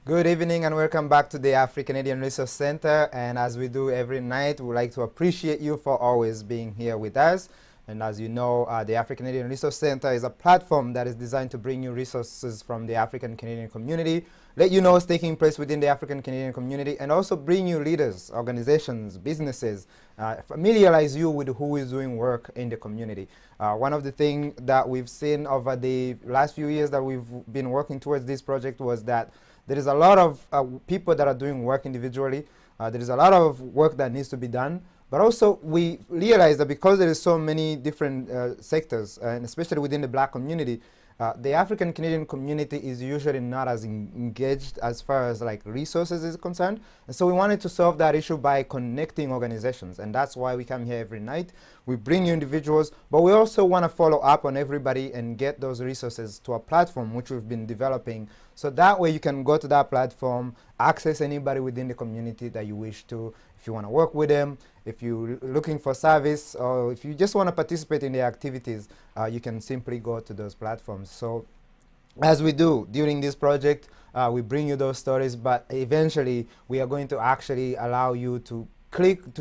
Good evening and welcome back to the AfriCanadian Resource Center. And as we do every night, we'd like to appreciate you for always being here with us. And as you know, the AfriCanadian Resource Center is a platform that is designed to bring you resources from the African Canadian community, let you know what's taking place within the African Canadian community, and also bring you leaders, organizations, businesses, familiarize you with who is doing work in the community. One of the things that we've seen over the last few years that we've been working towards this project was that there is a lot of people that are doing work individually. There is a lot of work that needs to be done. But also we realize that because there is so many different sectors, and especially within the black community, the African Canadian community is usually not as engaged as far as like resources is concerned. And so we wanted to solve that issue by connecting organizations. And that's why we come here every night. We bring you individuals, but we also want to follow up on everybody and get those resources to a platform which we've been developing. So that way you can go to that platform, access anybody within the community that you wish to. If you want to work with them, if you're looking for service, or if you just want to participate in the activities, you can simply go to those platforms. So as we do during this project, we bring you those stories, but eventually we are going to actually allow you to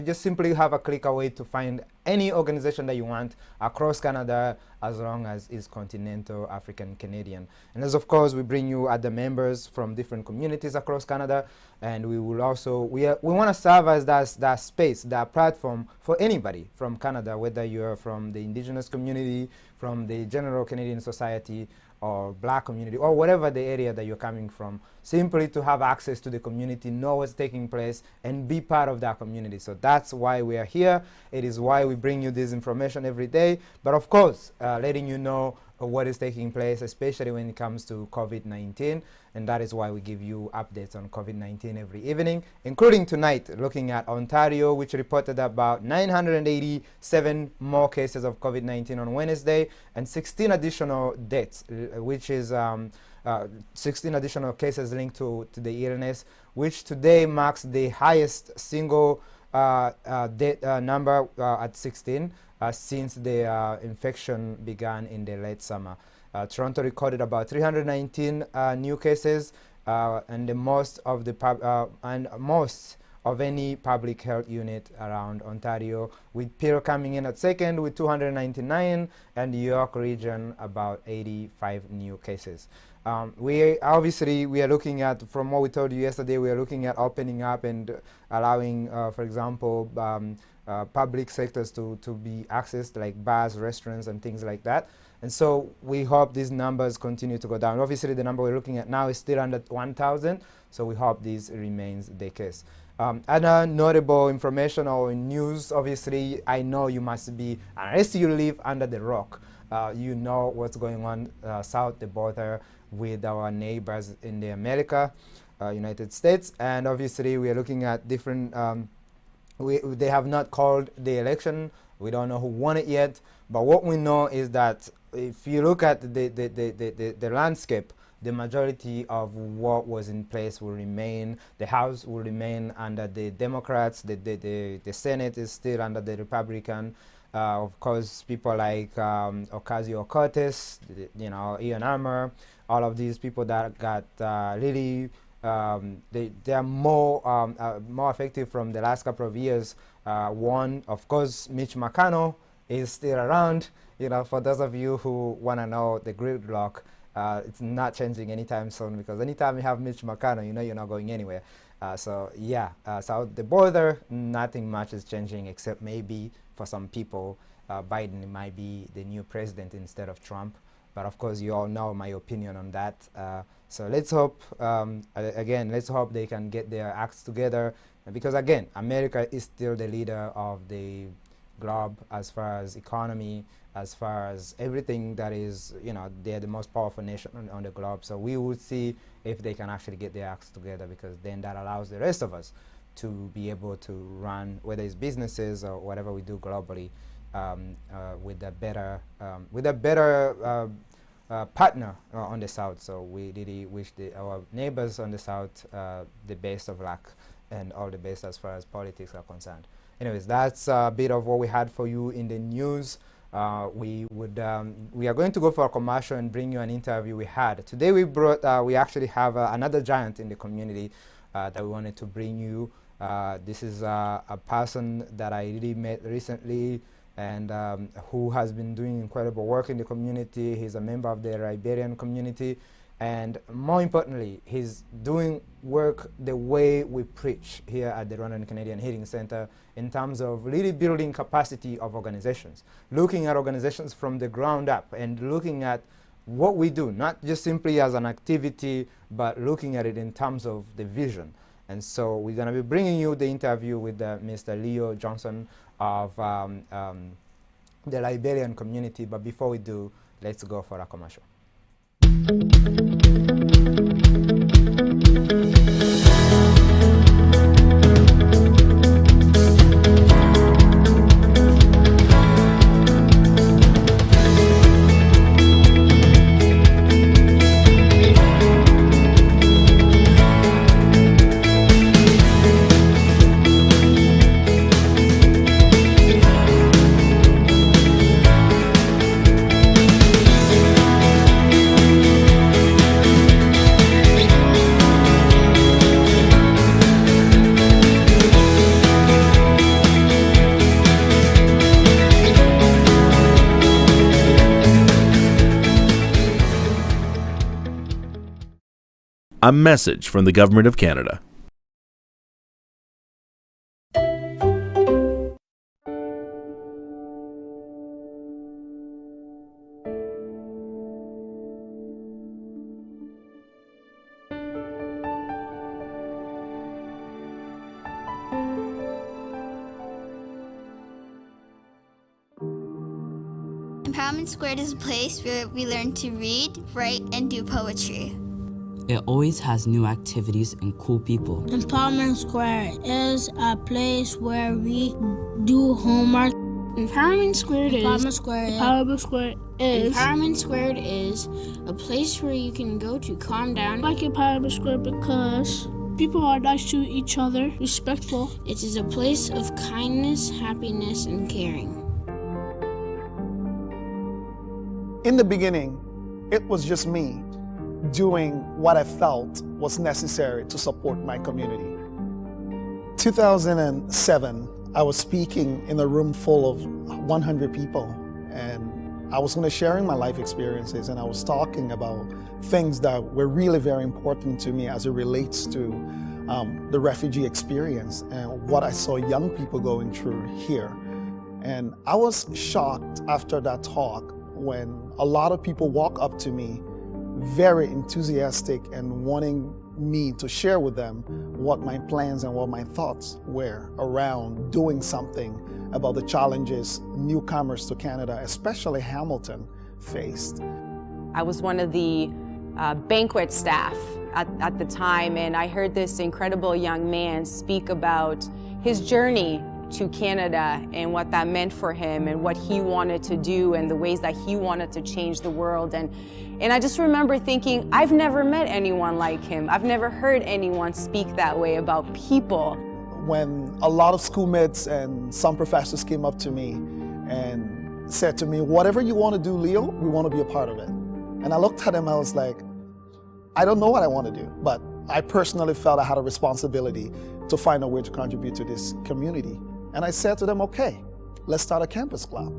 just simply have a click away to find any organization that you want across Canada, as long as it's continental African Canadian. And as of course, we bring you other members from different communities across Canada, and we will also, we want to serve as that space, that platform for anybody from Canada, whether you're from the Indigenous community, from the general Canadian society, or black community, or whatever the area that you're coming from, simply to have access to the community, know what's taking place, and be part of that community. So that's why we are here. It is why we bring you this information every day. But of course, letting you know what is taking place, especially when it comes to COVID-19. And that is why we give you updates on COVID-19 every evening, including tonight, looking at Ontario, which reported about 987 more cases of COVID-19 on Wednesday, and 16 additional deaths, which is 16 additional cases linked to the illness, which today marks the highest single death number at 16 since the infection began in the late summer. Toronto recorded about 319 new cases, and the most of any public health unit around Ontario, with Peel coming in at second with 299, and the York region about 85 new cases. We are looking at, from what we told you yesterday, we are looking at opening up and allowing, for example, public sectors to be accessed, like bars, restaurants, and things like that. And so we hope these numbers continue to go down. Obviously, the number we're looking at now is still under 1,000, so we hope this remains the case. Other notable information or news, obviously, I know you must be, unless you live under the rock, you know what's going on south the border with our neighbors in the United States. And obviously, we are looking at different, they have not called the election. We don't know who won it yet. But what we know is that if you look at the landscape, the majority of what was in place will remain. The House will remain under the Democrats. The Senate is still under the Republican. Of course, people like Ocasio-Cortez, Ian Armour, all of these people that got really, they are more effective from the last couple of years. One, of course, Mitch McConnell is still around. For those of you who want to know the gridlock, it's not changing anytime soon, because anytime you have Mitch McConnell, you're not going anywhere. So the border, nothing much is changing, except maybe for some people, Biden might be the new president instead of Trump. But of course, you all know my opinion on that. So let's hope, let's hope they can get their acts together, because again, America is still the leader of the globe as far as economy, as far as everything that is, they're the most powerful nation on the globe. So we would see if they can actually get their acts together, because then that allows the rest of us to be able to run, whether it's businesses or whatever we do globally, with a better partner on the South. So we really wish our neighbors on the South the best of luck and all the best as far as politics are concerned. Anyways, that's a bit of what we had for you in the news. we are going to go for a commercial and bring you an interview we had. Today we actually have another giant in the community that we wanted to bring you. This is a person that I really met recently, and who has been doing incredible work in the community. He's a member of the Liberian community, and more importantly, he's doing work the way we preach here at the Rwandan Canadian Healing Center in terms of really building capacity of organizations, looking at organizations from the ground up and looking at what we do, not just simply as an activity, but looking at it in terms of the vision. And so we're going to be bringing you the interview with Mr. Leo Johnson of the Liberian community. But before we do, let's go for a commercial. A message from the Government of Canada. Empowerment Squared is a place where we learn to read, write, and do poetry. It always has new activities and cool people. Empowerment Square is a place where we do homework. Empowerment Squared is a place where you can go to calm down. I like Empowerment Square because people are nice to each other, respectful. It is a place of kindness, happiness, and caring. In the beginning, it was just me doing what I felt was necessary to support my community. 2007, I was speaking in a room full of 100 people, and I was sharing my life experiences, and I was talking about things that were really very important to me as it relates to the refugee experience and what I saw young people going through here. And I was shocked after that talk when a lot of people walk up to me very enthusiastic and wanting me to share with them what my plans and what my thoughts were around doing something about the challenges newcomers to Canada, especially Hamilton, faced. I was one of the banquet staff at the time, and I heard this incredible young man speak about his journey to Canada and what that meant for him and what he wanted to do and the ways that he wanted to change the world. And I just remember thinking, I've never met anyone like him. I've never heard anyone speak that way about people. When a lot of schoolmates and some professors came up to me and said to me, whatever you want to do, Leo, we want to be a part of it. And I looked at them, I was like, I don't know what I want to do, but I personally felt I had a responsibility to find a way to contribute to this community. And I said to them, okay, let's start a campus club.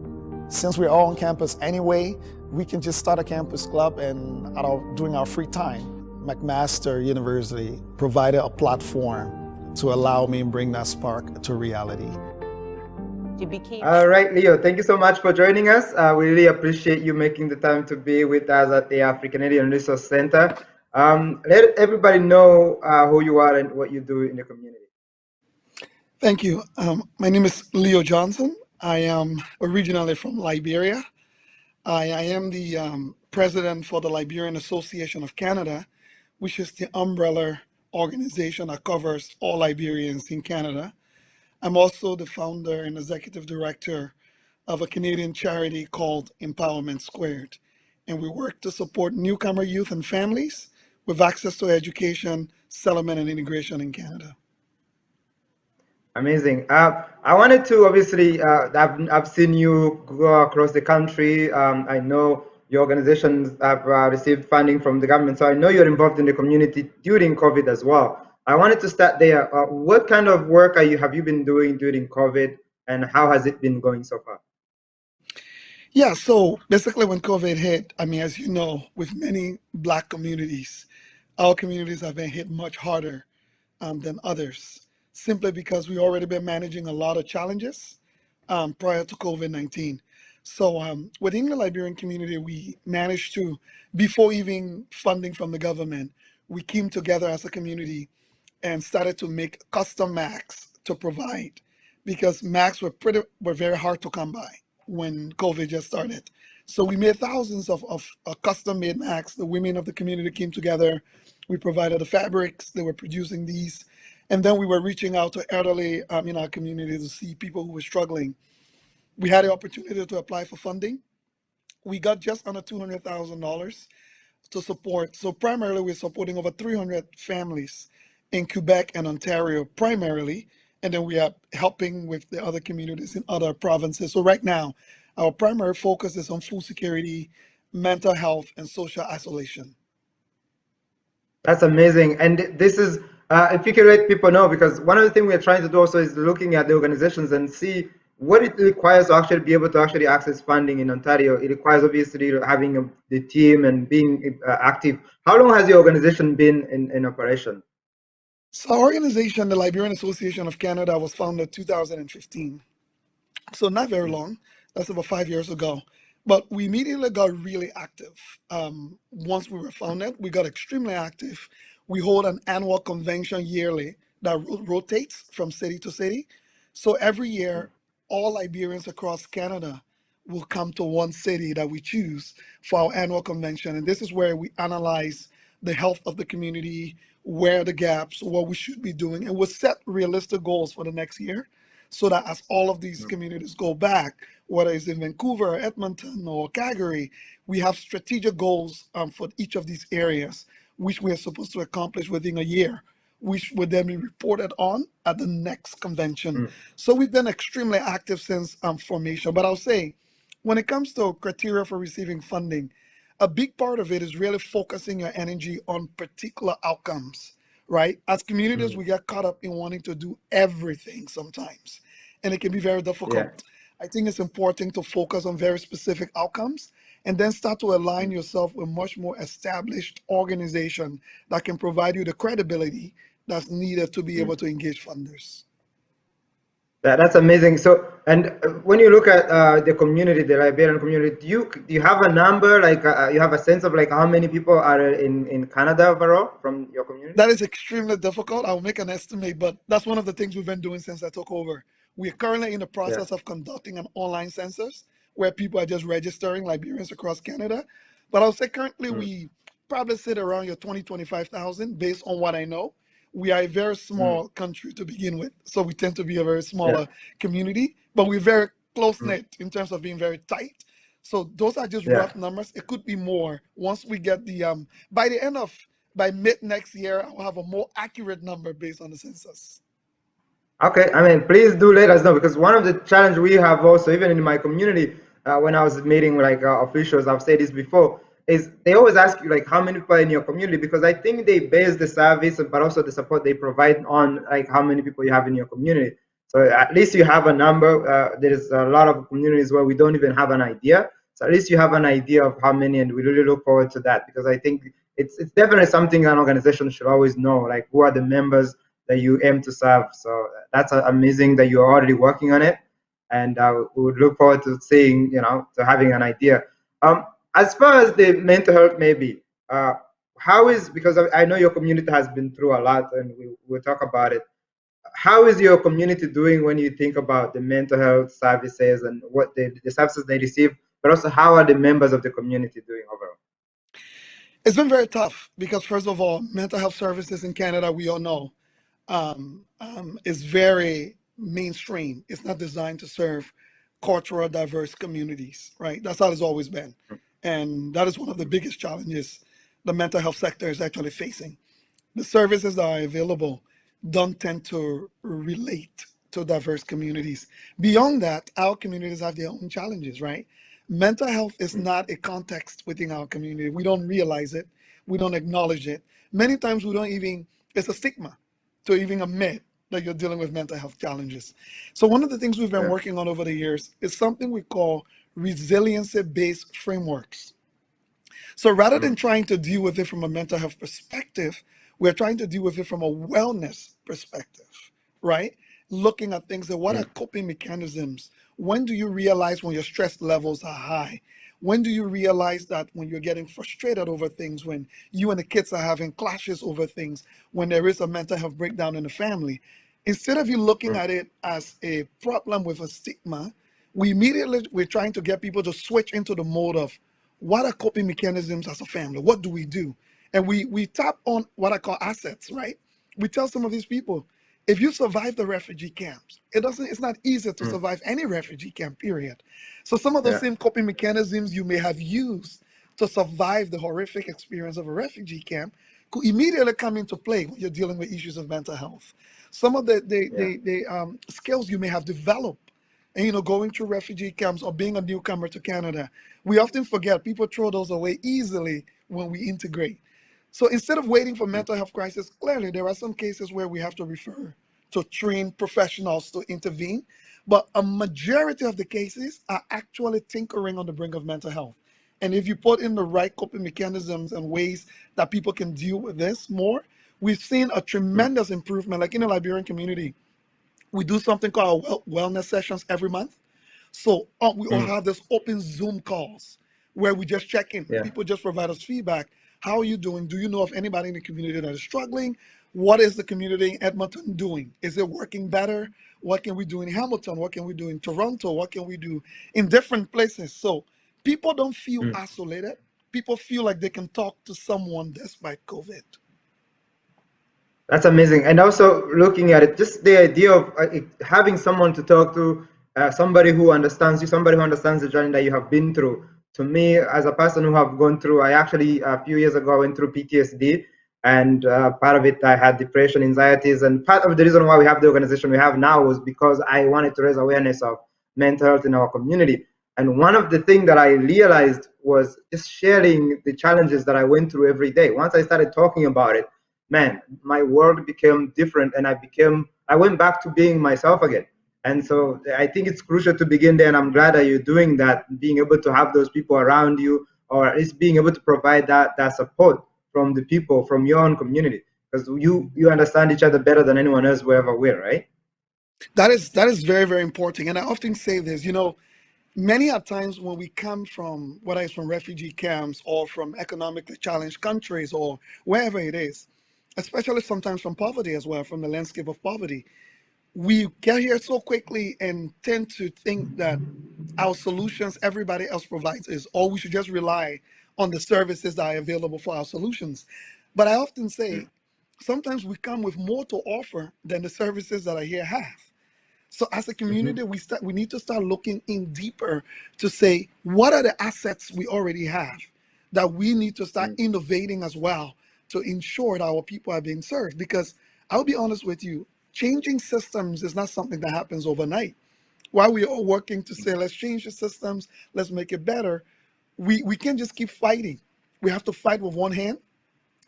Since we're all on campus anyway, we can just start a campus club, and during our free time, McMaster University provided a platform to allow me and bring that spark to reality. All right, Leo, thank you so much for joining us. We really appreciate you making the time to be with us at the AfriCanadian Resource Center. Let everybody know who you are and what you do in the community. Thank you. My name is Leo Johnson. I am originally from Liberia. I am the president for the Liberian Association of Canada, which is the umbrella organization that covers all Liberians in Canada. I'm also the founder and executive director of a Canadian charity called Empowerment Squared. And we work to support newcomer youth and families with access to education, settlement, and integration in Canada. Amazing. I wanted to obviously, I've seen you go across the country. I know your organizations have received funding from the government, so I know you're involved in the community during COVID as well. I wanted to start there. What kind of work have you been doing during COVID, and how has it been going so far? Yeah, so basically when COVID hit, I mean, as you know, with many Black communities, our communities have been hit much harder than others, simply because we already been managing a lot of challenges prior to COVID-19. So within the Liberian community, we managed to, before even funding from the government, we came together as a community and started to make custom Macs to provide, because Macs were very hard to come by when COVID just started. So we made thousands of custom made Macs. The women of the community came together. We provided the fabrics. They were producing these. And then we were reaching out to elderly in our community to see people who were struggling. We had the opportunity to apply for funding. We got just under $200,000 to support. So primarily we're supporting over 300 families in Quebec and Ontario primarily. And then we are helping with the other communities in other provinces. So right now, our primary focus is on food security, mental health, and social isolation. That's amazing. And this is, if you can let people know, because one of the things we're trying to do also is looking at the organizations and see what it requires to actually be able to actually access funding in Ontario. It requires obviously having the team and being active. How long has your organization been in operation? So our organization, the Liberian Association of Canada, was founded 2015. So not very long. That's about 5 years ago. But we immediately got really active. Once we were founded, we got extremely active. We hold an annual convention yearly that rotates from city to city. So every year, all Liberians across Canada will come to one city that we choose for our annual convention. And this is where we analyze the health of the community, where are the gaps, what we should be doing, and we'll set realistic goals for the next year, so that as all of these communities go back, whether it's in Vancouver, Edmonton, or Calgary, we have strategic goals for each of these areas, which we are supposed to accomplish within a year, which would then be reported on at the next convention. So we've been extremely active since formation. But I'll say, when it comes to criteria for receiving funding, a big part of it is really focusing your energy on particular outcomes, right? As communities, we get caught up in wanting to do everything sometimes, and it can be very difficult. Yeah. I think it's important to focus on very specific outcomes and then start to align yourself with much more established organization that can provide you the credibility that's needed to be able to engage funders. That's amazing. So, and when you look at the community, the Liberian community, do you have a number, like you have a sense of like how many people are in Canada overall from your community? That is extremely difficult. I'll make an estimate, but that's one of the things we've been doing since I took over. We're currently in the process of conducting an online census where people are just registering Liberians across Canada. But I'll say currently we probably sit around your 20, 25,000 based on what I know. We are a very small country to begin with, so we tend to be a very smaller community, but we're very close-knit in terms of being very tight. So those are just rough numbers. It could be more once we get the, by mid next year, I'll have a more accurate number based on the census. Okay, I mean, please do let us know, because one of the challenge we have also, even in my community, when I was meeting like officials, I've said this before, is they always ask you like how many people are in your community, because I think they base the service but also the support they provide on like how many people you have in your community. So at least you have a number. There's a lot of communities where we don't even have an idea. So at least you have an idea of how many, and we really look forward to that, because I think it's definitely something an organization should always know, like who are the members that you aim to serve. So that's amazing that you're already working on it, and we would look forward to seeing, to having an idea. As far as the mental health, maybe, how is, because I know your community has been through a lot, and we'll talk about it. How is your community doing when you think about the mental health services and what the services they receive, but also how are the members of the community doing overall? It's been very tough because, first of all, mental health services in Canada, we all know, is very mainstream. It's not designed to serve cultural diverse communities, right? That's how it's always been. And that is one of the biggest challenges the mental health sector is actually facing. The services that are available don't tend to relate to diverse communities. Beyond that, our communities have their own challenges, right? Mental health is not a context within our community. We don't realize it. We don't acknowledge it. Many times we don't even, it's a stigma to even admit that you're dealing with mental health challenges. So one of the things we've been working on over the years is something we call resiliency-based frameworks. So rather than trying to deal with it from a mental health perspective, we're trying to deal with it from a wellness perspective, right? Looking at things that what are coping mechanisms? When do you realize when your stress levels are high? When do you realize that when you're getting frustrated over things, when you and the kids are having clashes over things, when there is a mental health breakdown in the family? Instead of you looking at it as a problem with a stigma, we're trying to get people to switch into the mode of what are coping mechanisms as a family? What do we do? And we tap on what I call assets, right? We tell some of these people, if you survive the refugee camps, it's not easy to survive any refugee camp, period. So some of the same coping mechanisms you may have used to survive the horrific experience of a refugee camp could immediately come into play when you're dealing with issues of mental health. Some of the skills you may have developed, and going through refugee camps or being a newcomer to Canada, we often forget. People throw those away easily when we integrate. So instead of waiting for mental health crisis, clearly there are some cases where we have to refer to trained professionals to intervene, but a majority of the cases are actually tinkering on the brink of mental health. And if you put in the right coping mechanisms and ways that people can deal with this more, we've seen a tremendous improvement. Like in the Liberian community, we do something called wellness sessions every month. So we all have this open Zoom calls where we just check in. People just provide us feedback. How are you doing? Do you know of anybody in the community that is struggling? What is the community in Edmonton doing? Is it working better? What can we do in Hamilton? What can we do in Toronto? What can we do in different places? So people don't feel isolated. People feel like they can talk to someone despite COVID. That's amazing. And also looking at it, just the idea of having someone to talk to, somebody who understands you, somebody who understands the journey that you have been through. To me, as a person who have gone through, I actually, a few years ago, went through PTSD, and part of it, I had depression, anxieties, and part of the reason why we have the organization we have now was because I wanted to raise awareness of mental health in our community. And one of the things that I realized was just sharing the challenges that I went through every day. Once I started talking about it, man, my world became different, and I went back to being myself again. And so I think it's crucial to begin there, and I'm glad that you're doing that, being able to have those people around you, or at least being able to provide that support from the people, from your own community, because you understand each other better than anyone else wherever we're, right? That is very, very important. And I often say this, many a times when we come from, whether it's from refugee camps or from economically challenged countries or wherever it is, especially sometimes from poverty as well, from the landscape of poverty, we get here so quickly and tend to think that our solutions everybody else provides or we should just rely on the services that are available for our solutions. But I often say, sometimes we come with more to offer than the services that are here have. So as a community, we need to start looking in deeper to say, what are the assets we already have that we need to start innovating as well to ensure that our people are being served? Because I'll be honest with you, changing systems is not something that happens overnight. While we are working to say, let's change the systems, let's make it better, we can't just keep fighting. We have to fight with one hand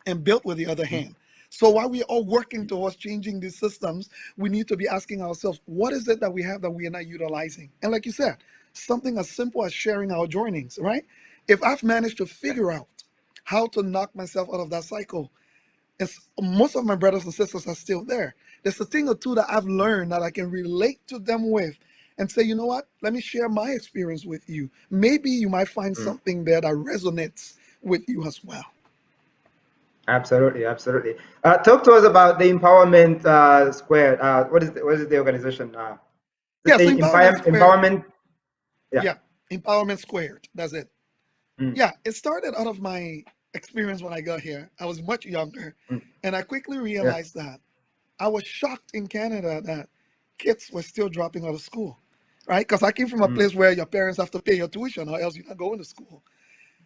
and build with the other hand. So while we're all working towards changing these systems, we need to be asking ourselves, what is it that we have that we are not utilizing? And like you said, something as simple as sharing our journeyings, right? If I've managed to figure out how to knock myself out of that cycle, most of my brothers and sisters are still there. There's a thing or two that I've learned that I can relate to them with and say, you know what, let me share my experience with you. Maybe you might find something there that resonates with you as well. Absolutely. Talk to us about the Empowerment Squared. What is the organization? So Empowerment Squared. That's it. Yeah, it started out of my experience when I got here. I was much younger, and I quickly realized that I was shocked in Canada that kids were still dropping out of school, right? Because I came from a place where your parents have to pay your tuition or else you're not going to school.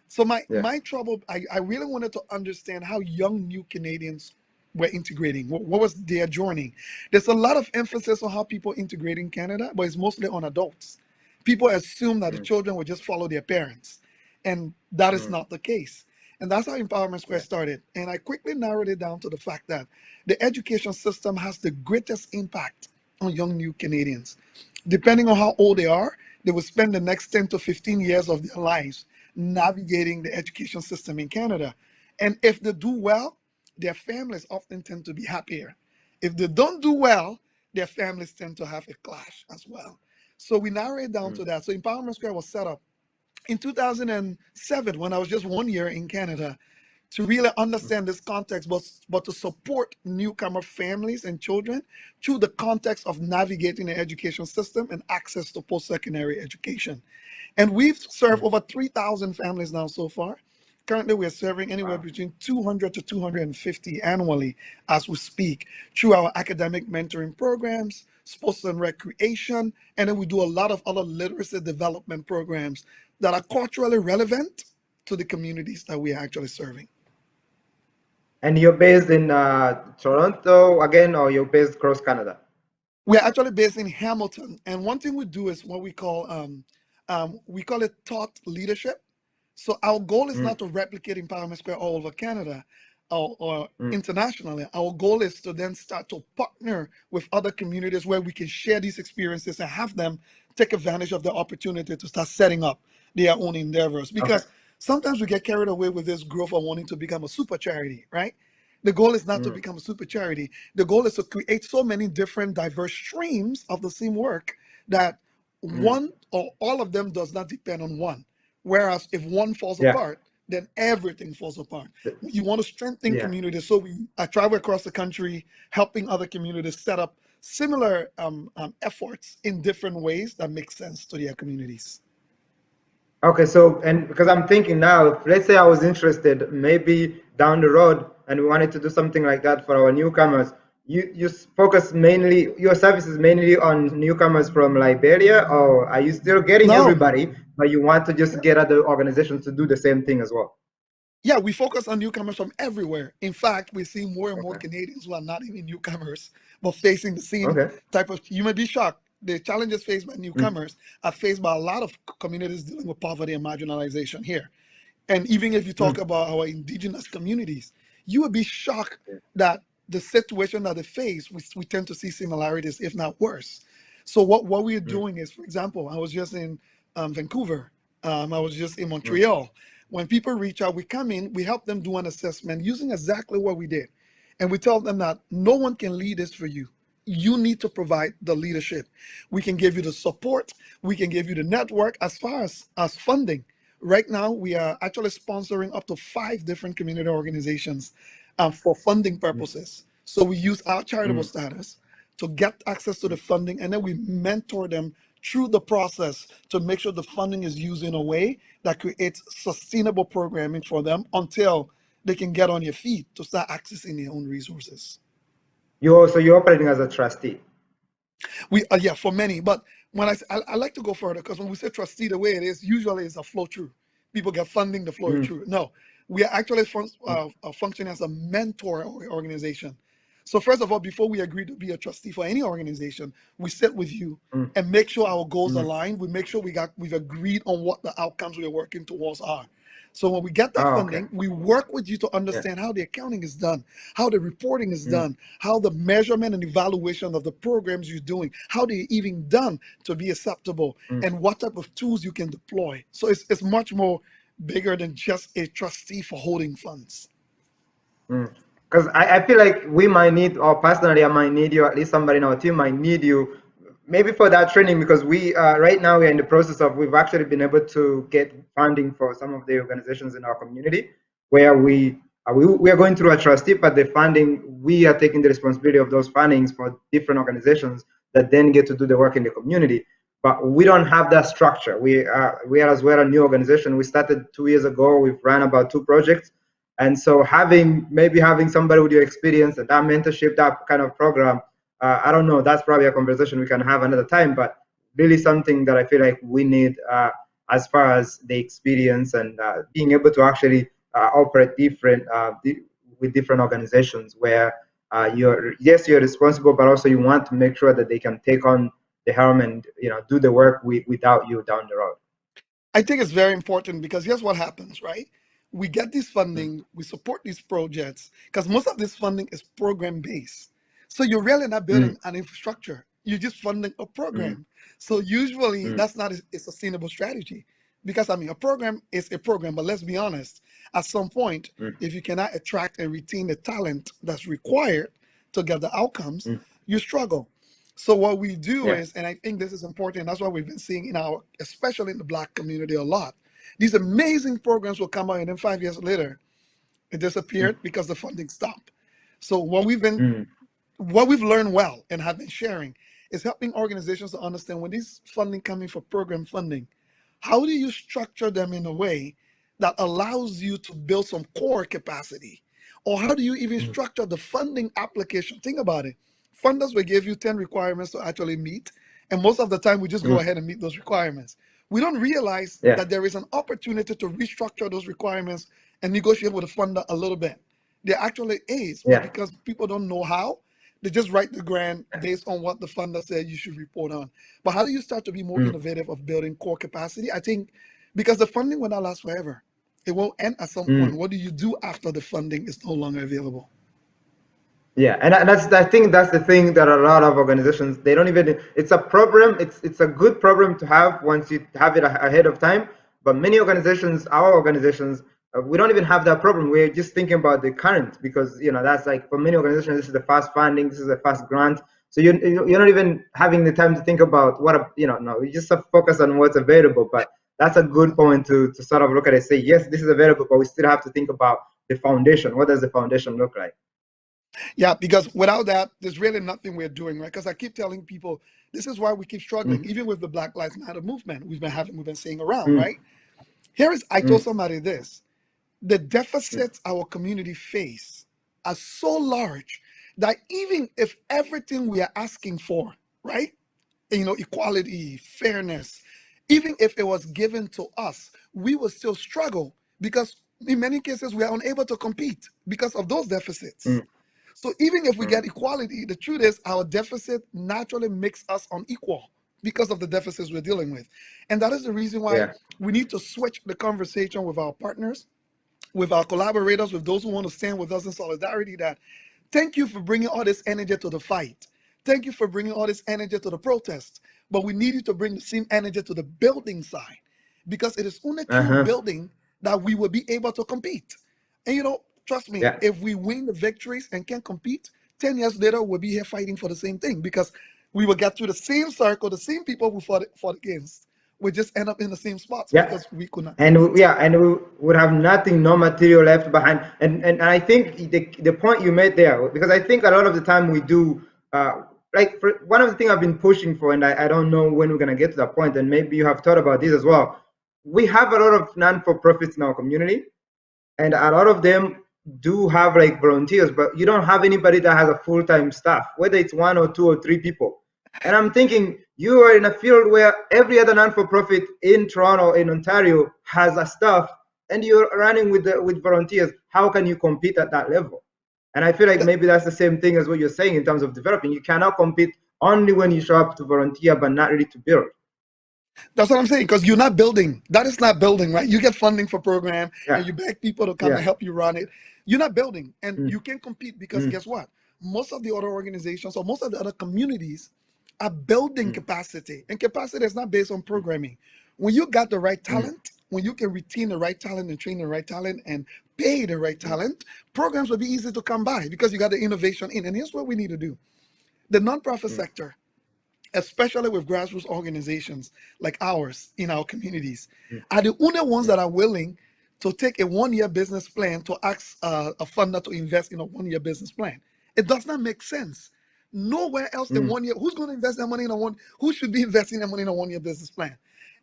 So my trouble, I really wanted to understand how young new Canadians were integrating? What was their journey? There's a lot of emphasis on how people integrate in Canada, but it's mostly on adults. People assume that the children will just follow their parents, and that is not the case. And that's how Empowerment Square started. And I quickly narrowed it down to the fact that the education system has the greatest impact on young new Canadians. Depending on how old they are, they will spend the next 10 to 15 years of their lives navigating the education system in Canada. And if they do well, their families often tend to be happier. If they don't do well, their families tend to have a clash as well. So we narrowed it down to that. So Empowerment Square was set up in 2007, when I was just 1 year in Canada, to really understand this context, but to support newcomer families and children through the context of navigating the education system and access to post-secondary education. And we've served over 3,000 families now so far. Currently, we're serving anywhere between 200 to 250 annually as we speak through our academic mentoring programs, sports and recreation, and then we do a lot of other literacy development programs that are culturally relevant to the communities that we are actually serving. And you're based in Toronto again, or you're based across Canada? We're actually based in Hamilton, and one thing we do is what we call it thought leadership. So our goal is not to replicate Empowerment Square all over Canada or internationally. Our goal is to then start to partner with other communities where we can share these experiences and have them take advantage of the opportunity to start setting up their own endeavors. Because sometimes we get carried away with this growth of wanting to become a super charity, right? The goal is not to become a super charity. The goal is to create so many different diverse streams of the same work that one or all of them does not depend on one. Whereas if one falls apart, then everything falls apart. You want to strengthen communities. So I travel across the country, helping other communities set up similar efforts in different ways that make sense to their communities. Okay, so, and because I'm thinking now, if, let's say I was interested maybe down the road and we wanted to do something like that for our newcomers, you focus mainly, your service is mainly on newcomers from Liberia, or are you still getting everybody, but you want to just get other organizations to do the same thing as well? Yeah, we focus on newcomers from everywhere. In fact, we see more and more Canadians who are not even newcomers, but facing the same type of, you may be shocked, the challenges faced by newcomers are faced by a lot of communities dealing with poverty and marginalization here. And even if you talk about our indigenous communities, you would be shocked that the situation that they face, we tend to see similarities, if not worse. So what we're doing is, for example, I was just in Vancouver. I was just in Montreal. When people reach out, we come in, we help them do an assessment using exactly what we did. And we tell them that no one can lead this for you. You need to provide the leadership. We can give you the support. We can give you the network. As far as funding, right now, we are actually sponsoring up to 5 different community organizations for funding purposes. So we use our charitable status to get access to the funding, and then we mentor them through the process to make sure the funding is used in a way that creates sustainable programming for them until they can get on their feet to start accessing their own resources. You're operating as a trustee? We yeah, for many, but when I like to go further, because when we say trustee, the way it is, usually it's a flow through. People get funding to flow through. No, we are actually functioning as a mentor organization. So first of all, before we agree to be a trustee for any organization, we sit with you and make sure our goals align. We make sure we've agreed on what the outcomes we are working towards are. So when we get that funding, we work with you to understand how the accounting is done, how the reporting is done, how the measurement and evaluation of the programs you're doing, how they're even done to be acceptable, and what type of tools you can deploy. So it's much more bigger than just a trustee for holding funds. Because I feel like we might need, or personally I might need you, at least somebody in our team might need you, maybe for that training, because we right now we're in the process of, we've actually been able to get funding for some of the organizations in our community where we are going through a trustee, but the funding, we are taking the responsibility of those fundings for different organizations that then get to do the work in the community. But we don't have that structure. We are as well a new organization. We started 2 years ago. We've run about 2 projects. And so maybe having somebody with your experience and that mentorship, that kind of program, I don't know, that's probably a conversation we can have another time, but really something that I feel like we need as far as the experience and being able to actually operate different, with different organizations where you're responsible, but also you want to make sure that they can take on the helm and do the work without you down the road? I think it's very important because here's what happens, right? We get this funding, we support these projects because most of this funding is program based. So you're really not building an infrastructure. You're just funding a program. So usually that's not a sustainable strategy because I mean, a program is a program, but let's be honest, at some point, if you cannot attract and retain the talent that's required to get the outcomes, you struggle. So what we do is, and I think this is important, that's what we've been seeing in especially in the Black community a lot. These amazing programs will come out and then 5 years later, it disappeared because the funding stopped. So what we've learned well and have been sharing is helping organizations to understand when these funding coming for program funding, how do you structure them in a way that allows you to build some core capacity? Or how do you even structure the funding application? Think about it. Funders will give you 10 requirements to actually meet, and most of the time we just go ahead and meet those requirements. We don't realize that there is an opportunity to restructure those requirements and negotiate with the funder a little bit. There actually is, but because people don't know how, they just write the grant based on what the funder said you should report on. But how do you start to be more innovative of building core capacity? I think because the funding will not last forever. It will end at some point. What do you do after the funding is no longer available? Yeah, and I think that's the thing that a lot of organizations, they don't even, it's a problem, it's a good problem to have once you have it ahead of time, but many organizations, our organizations, we don't even have that problem. We're just thinking about the current because, that's like for many organizations, this is the fast funding, this is the fast grant. So you're not even having the time to think about what, no, you just focus on what's available. But that's a good point to sort of look at it, say, yes, this is available, but we still have to think about the foundation. What does the foundation look like? Yeah, because without that, there's really nothing we're doing, right? Because I keep telling people, this is why we keep struggling, even with the Black Lives Matter movement we've been seeing around, right? I told somebody this, the deficits our community face are so large that even if everything we are asking for, right? Equality, fairness, even if it was given to us, we will still struggle because in many cases we are unable to compete because of those deficits. So even if we get equality, the truth is our deficit naturally makes us unequal because of the deficits we're dealing with. And that is the reason why we need to switch the conversation with our partners, with our collaborators, with those who want to stand with us in solidarity, that thank you for bringing all this energy to the fight. Thank you for bringing all this energy to the protest. But we need you to bring the same energy to the building side because it is only through building that we will be able to compete. And trust me, if we win the victories and can compete, 10 years later, we'll be here fighting for the same thing because we will get through the same circle, the same people we fought against. We just end up in the same spots because we could not compete. And we would have nothing, no material left behind. And I think the point you made there, because I think a lot of the time we do, one of the things I've been pushing for, and I don't know when we're going to get to that point, and maybe you have thought about this as well. We have a lot of non-for-profits in our community, and a lot of them do have volunteers, but you don't have anybody that has a full-time staff, whether it's 1 or 2 or 3 people. And I'm thinking you are in a field where every other non-for-profit in Toronto, in Ontario, has a staff, and you're running with volunteers. How can you compete at that level? And I feel like maybe that's the same thing as what you're saying in terms of developing. You cannot compete only when you show up to volunteer, but not really to build. That's what I'm saying, because you're not building. That is not building, right? You get funding for program and you beg people to come and help you run it. You're not building, and you can't compete because guess what? Most of the other organizations or most of the other communities are building capacity, and capacity is not based on programming. When you got the right talent, when you can retain the right talent and train the right talent and pay the right talent, programs will be easy to come by because you got the innovation in. And here's what we need to do. The nonprofit sector, especially with grassroots organizations like ours in our communities, are the only ones that are willing to take a 1-year business plan to ask a funder to invest in a 1-year business plan. It does not make sense. Nowhere else in 1 year. Who's going to invest their money in who should be investing their money in a 1-year business plan?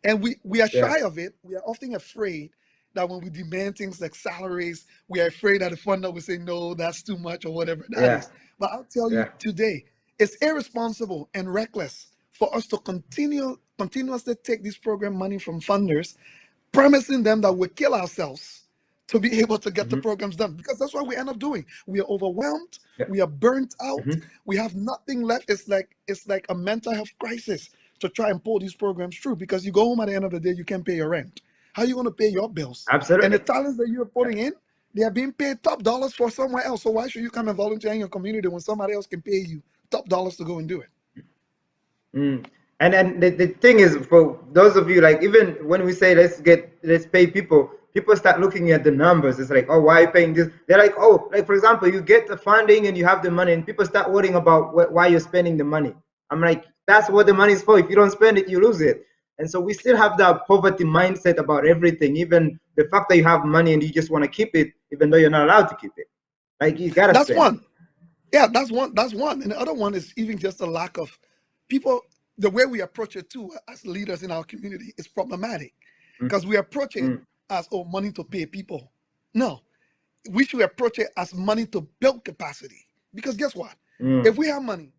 And we are shy of it. We are often afraid that when we demand things like salaries, we are afraid that the funder will say, no, that's too much or whatever that is. But I'll tell you today, it's irresponsible and reckless for us to continuously take this program money from funders, promising them that we'll kill ourselves to be able to get the programs done, because that's what we end up doing. We are overwhelmed, we are burnt out, we have nothing left. It's like a mental health crisis to try and pull these programs through, because you go home at the end of the day, you can't pay your rent. How are you going to pay your bills? Absolutely. And the talents that you're putting in, they are being paid top dollars for somewhere else. So why should you come and volunteer in your community when somebody else can pay you top dollars to go and do it? And the thing is, for those of you, like, even when we say let's pay people start looking at the numbers. It's like, oh, why are you paying this? They're like, oh, like, for example, you get the funding and you have the money, and people start worrying about why you're spending the money. I'm like, that's what the money is for. If you don't spend it, you lose it. And so we still have that poverty mindset about everything, even the fact that you have money and you just want to keep it, even though you're not allowed to keep it. Like, you gotta spend. One. Yeah, that's one. And the other one is even just a lack of people. The way we approach it too, as leaders in our community, is problematic, because we approach it as, oh, money to pay people. No, we should approach it as money to build capacity. Because guess what? If we have money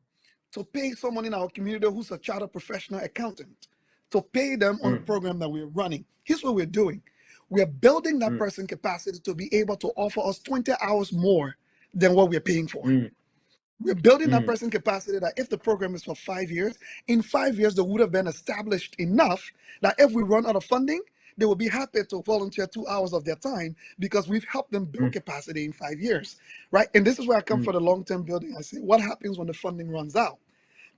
to pay someone in our community who's a chartered professional accountant, to pay them on the program that we're running, here's what we're doing. We are building that person capacity to be able to offer us 20 hours more than what we're paying for. We're building that person capacity that if the program is for 5 years, in 5 years, they would have been established enough that if we run out of funding, they will be happy to volunteer 2 hours of their time, because we've helped them build capacity in 5 years, right? And this is where I come for the long-term building. I say, what happens when the funding runs out?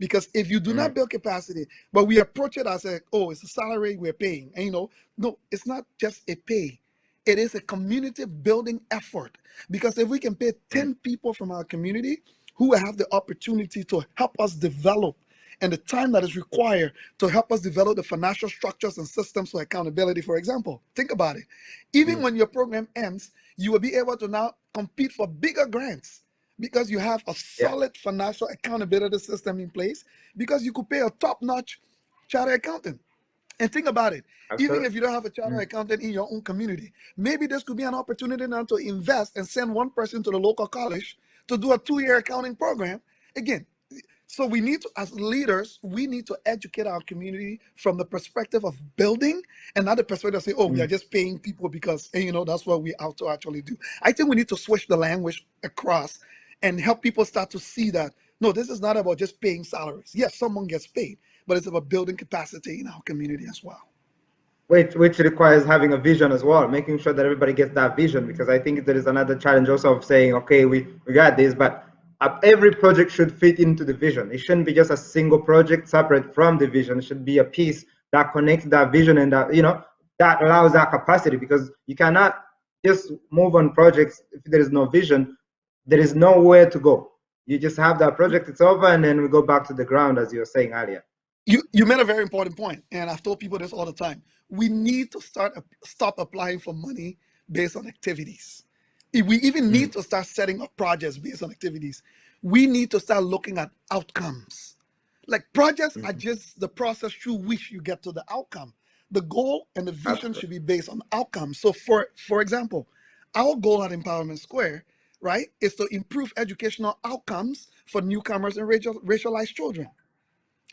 Because if you do not build capacity, but we approach it as oh, it's a salary we're paying. And no, it's not just a pay. It is a community building effort. Because if we can pay 10 people from our community who have the opportunity to help us develop, and the time that is required to help us develop the financial structures and systems for accountability, for example. Think about it. Even when your program ends, you will be able to now compete for bigger grants, because you have a solid financial accountability system in place, because you could pay a top-notch chartered accountant. And think about it. Even if you don't have a chartered accountant in your own community, maybe this could be an opportunity now to invest and send one person to the local college to do a 2-year accounting program. Again, so we need to, as leaders, we need to educate our community from the perspective of building, and not the perspective of saying, oh, we are just paying people because, and, that's what we ought to actually do. I think we need to switch the language across and help people start to see that, no, this is not about just paying salaries. Yes, someone gets paid, but it's about building capacity in our community as well. Which requires having a vision as well, making sure that everybody gets that vision, because I think there is another challenge also of saying, okay, we got this, but every project should fit into the vision. It shouldn't be just a single project separate from the vision. It should be a piece that connects that vision, and that, that allows that capacity, because you cannot just move on projects if there is no vision. There is nowhere to go. You just have that project, it's over, and then we go back to the ground, as you were saying earlier. You made a very important point, and I've told people this all the time. We need to stop applying for money based on activities. We even need to start setting up projects based on activities. We need to start looking at outcomes. Like, projects are just the process through which you get to the outcome. The goal and the vision should be based on outcomes. So for example, our goal at Empowerment Square, right, is to improve educational outcomes for newcomers and racialized children.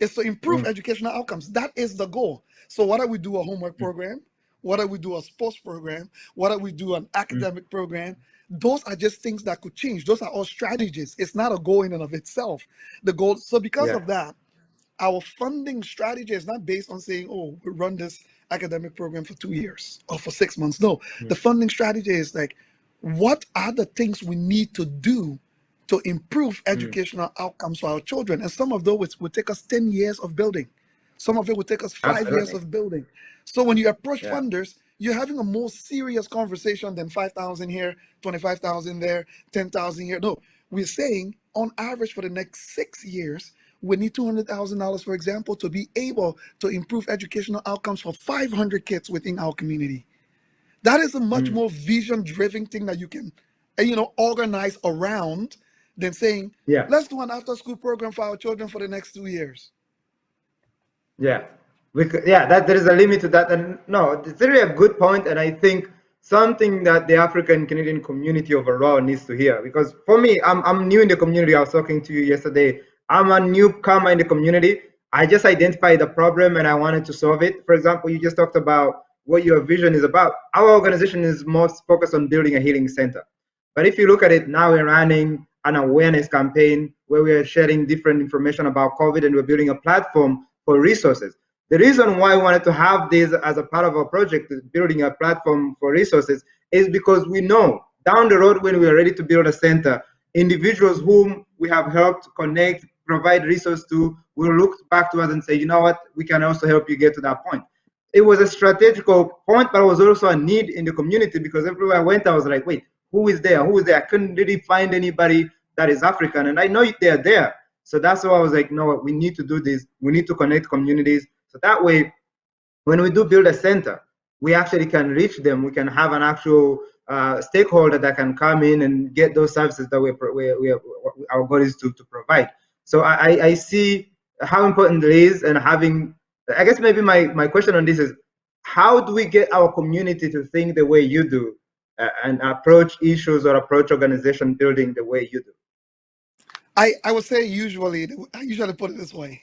It's to improve educational outcomes. That is the goal. So whether we do a homework program, whether we do a sports program, whether we do an academic program, those are just things that could change. Those are all strategies. It's not a goal in and of itself. The goal. So because of that, our funding strategy is not based on saying, oh, we run this academic program for 2 years or for 6 months. No, the funding strategy is like, what are the things we need to do to improve educational outcomes for our children? And some of those would take us 10 years of building. Some of it would take us 5 years of building. So when you approach funders, you're having a more serious conversation than 5,000 here, 25,000 there, 10,000 here. No, we're saying on average for the next 6 years, we need $200,000, for example, to be able to improve educational outcomes for 500 kids within our community. That is a much more vision-driven thing that you can, organize around than saying, let's do an after-school program for our children for the next 2 years. That there is a limit to that. And no, it's really a good point, and I think something that the African Canadian community overall needs to hear. Because for me, I'm new in the community. I was talking to you yesterday. I'm a newcomer in the community. I just identified the problem and I wanted to solve it. For example, you just talked about what your vision is about. Our organization is most focused on building a healing center. But if you look at it now, we're running an awareness campaign where we are sharing different information about COVID, and we're building a platform for resources. The reason why we wanted to have this as a part of our project, building a platform for resources, is because we know down the road when we are ready to build a center, individuals whom we have helped connect, provide resources to, will look back to us and say, you know what, we can also help you get to that point. It was a strategical point, but it was also a need in the community, because everywhere I went, I was like, wait, who is there? Who is there? I couldn't really find anybody that is African, and I know they're there. So that's why I was like, no, we need to do this. We need to connect communities. So that way, when we do build a center, we actually can reach them. We can have an actual stakeholder that can come in and get those services that our goal is to provide. So I see how important it is, and having, I guess maybe my question on this is, how do we get our community to think the way you do and approach issues or approach organization building the way you do? I would say I usually put it this way.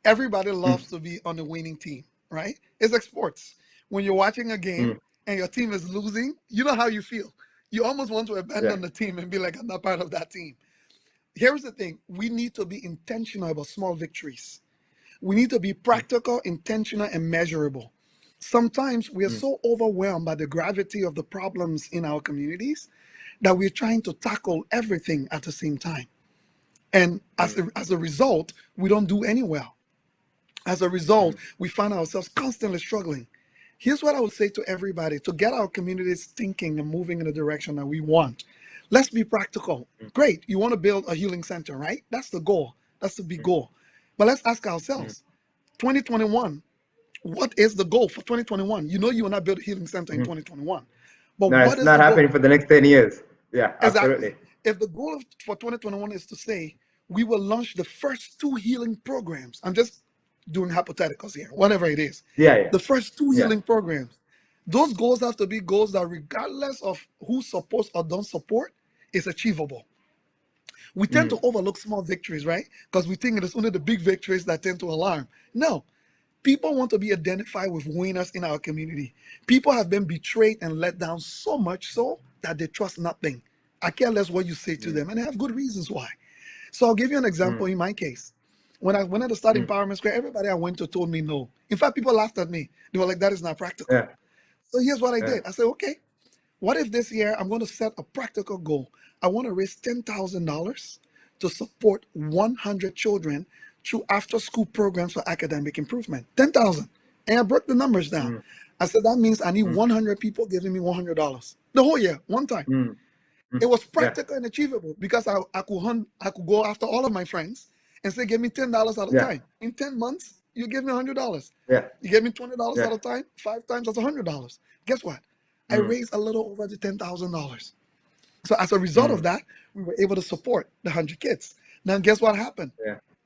Everybody loves to be on the winning team, right? It's like sports. When you're watching a game and your team is losing, you know how you feel. You almost want to abandon the team and be like, I'm not part of that team. Here's the thing. We need to be intentional about small victories. We need to be practical, intentional, and measurable. Sometimes we are so overwhelmed by the gravity of the problems in our communities that we're trying to tackle everything at the same time. And as a result, we don't do any well. As a result, we find ourselves constantly struggling. Here's what I would say to everybody to get our communities thinking and moving in the direction that we want. Let's be practical. Great. You want to build a healing center, right? That's the goal. That's the big goal. But let's ask ourselves, 2021, what is the goal for 2021? You know you will not build a healing center in 2021. But no, what it's is not the happening goal? for the next 10 years. Yeah, Exactly. absolutely. If the goal for 2021 is to say, we will launch the first 2 healing programs. I'm just doing hypotheticals here, whatever it is. The first 2 healing programs. Those goals have to be goals that, regardless of who supports or don't support, is achievable. We tend to overlook small victories, right? Because we think it is only the big victories that tend to alarm. No. People want to be identified with winners in our community. People have been betrayed and let down so much so that they trust nothing. I care less what you say to them, and they have good reasons why. So I'll give you an example in my case. When I went to start Empowerment Square, everybody I went to told me no. In fact, people laughed at me. They were like, that is not practical. So here's what I did. I said, okay, what if this year I'm going to set a practical goal? I want to raise $10,000 to support 100 children through after-school programs for academic improvement. 10,000. And I broke the numbers down. I said, that means I need 100 people giving me $100 the whole year, one time. It was practical and achievable because I could go after all of my friends and say, give me $10 at a time. In 10 months, you give me $100. You give me $20 at a time, 5 times, that's $100. Guess what? I raised a little over the $10,000. So as a result of that, we were able to support the 100 kids. Now, guess what happened?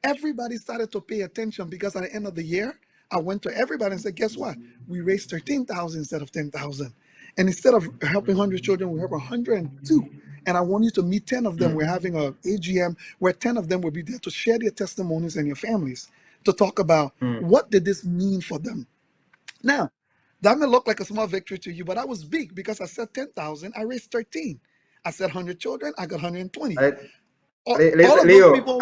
Everybody started to pay attention because at the end of the year, I went to everybody and said, guess what? We raised 13,000 instead of 10,000. And instead of helping 100 children, we helped 102. And I want you to meet 10 of them. We're having an AGM where 10 of them will be there to share their testimonies and your families, to talk about what did this mean for them. Now, that may look like a small victory to you, but that was big because I said 10,000, I raised 13. I said 100 children, I got 120. All of Leo, those people,